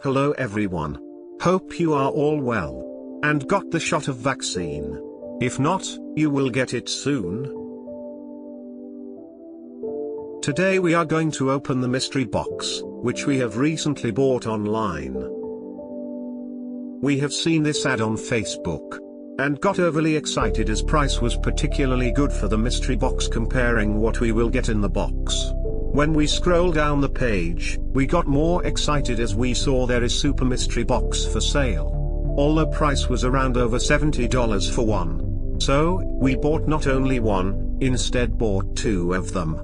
Hello everyone. Hope you are all well. And got the shot of vaccine. If not, you will get it soon. Today we are going to open the mystery box, which we have recently bought online. We have seen this ad on Facebook, and got overly excited as price was particularly good for the mystery box comparing what we will get in the box. When we scroll down the page, we got more excited as we saw there is super mystery box for sale. Although price was around over $70 for one. So, we bought not only one, instead bought two of them.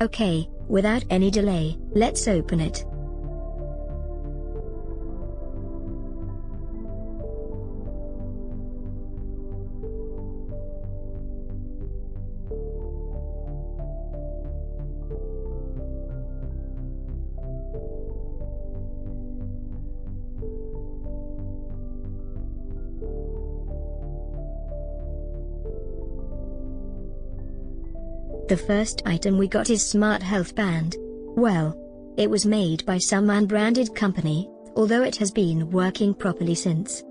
Okay, without any delay, let's open it. The first item we got is Smart Health Band. Well, it was made by some unbranded company, although it has been working properly since.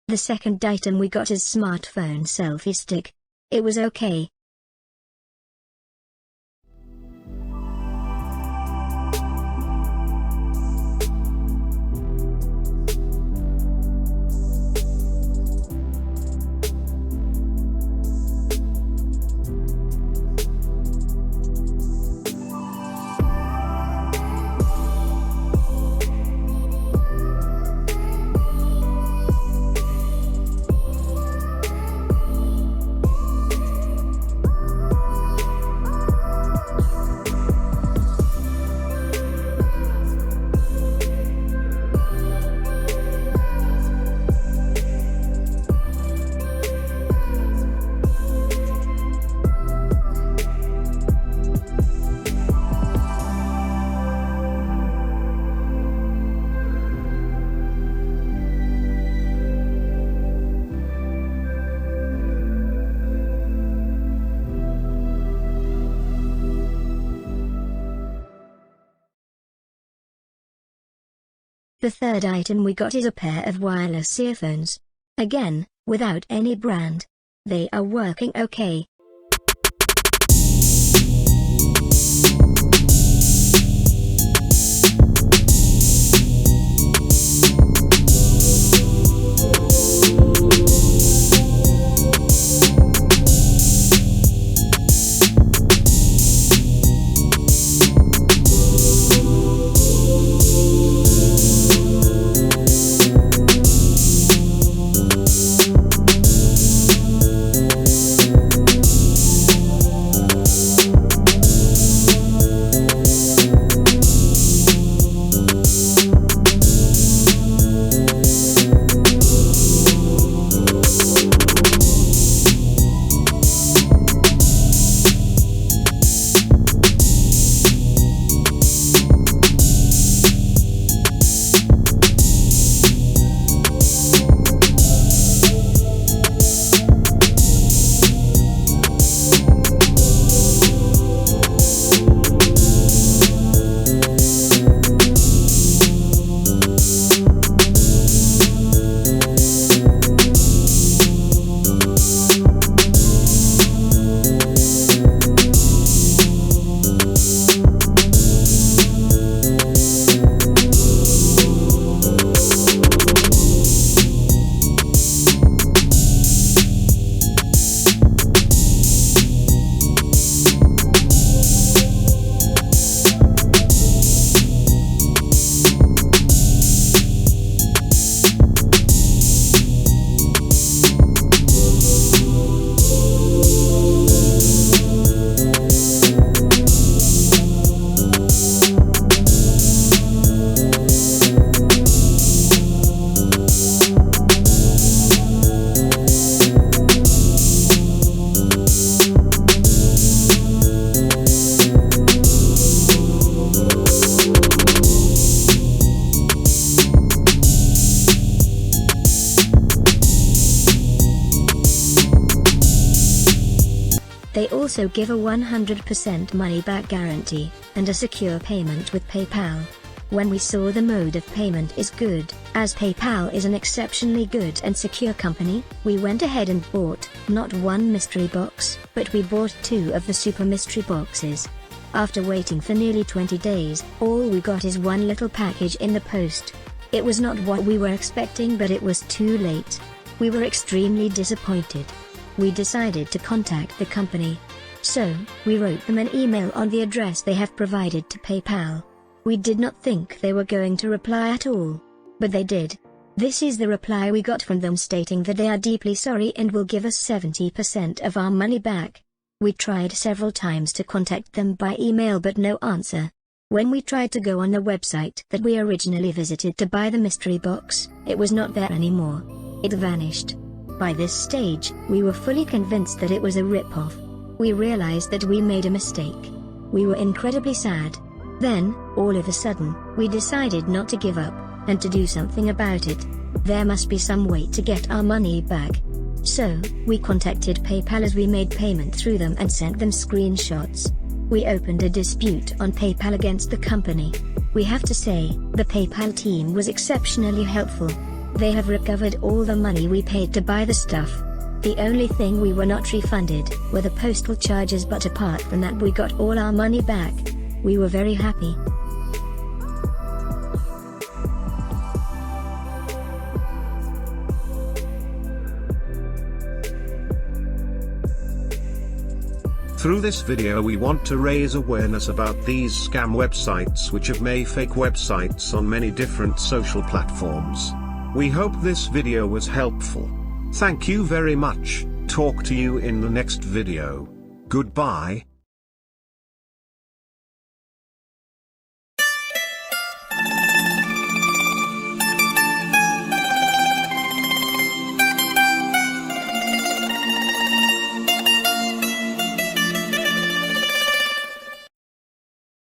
The second item we got is smartphone selfie stick. It was okay. The third item we got is a pair of wireless earphones. Again, without any brand. They are working okay. They also give a 100% money-back guarantee, and a secure payment with PayPal. When we saw the mode of payment is good, as PayPal is an exceptionally good and secure company, we went ahead and bought, not one mystery box, but we bought 2 of the super mystery boxes. After waiting for nearly 20 days, all we got is one little package in the post. It was not what we were expecting, but it was too late. We were extremely disappointed. We decided to contact the company. So, we wrote them an email on the address they have provided to PayPal. We did not think they were going to reply at all. But they did. This is the reply we got from them, stating that they are deeply sorry and will give us 70% of our money back. We tried several times to contact them by email but no answer. When we tried to go on the website that we originally visited to buy the mystery box, it was not there anymore. It vanished. By this stage, we were fully convinced that it was a rip-off. We realized that we made a mistake. We were incredibly sad. Then, all of a sudden, we decided not to give up, and to do something about it. There must be some way to get our money back. So, we contacted PayPal as we made payment through them and sent them screenshots. We opened a dispute on PayPal against the company. We have to say, the PayPal team was exceptionally helpful. They have recovered all the money we paid to buy the stuff. The only thing we were not refunded were the postal charges, but apart from that we got all our money back. We were very happy. Through this video we want to raise awareness about these scam websites which have made fake websites on many different social platforms. We hope this video was helpful. Thank you very much. Talk to you in the next video. Goodbye.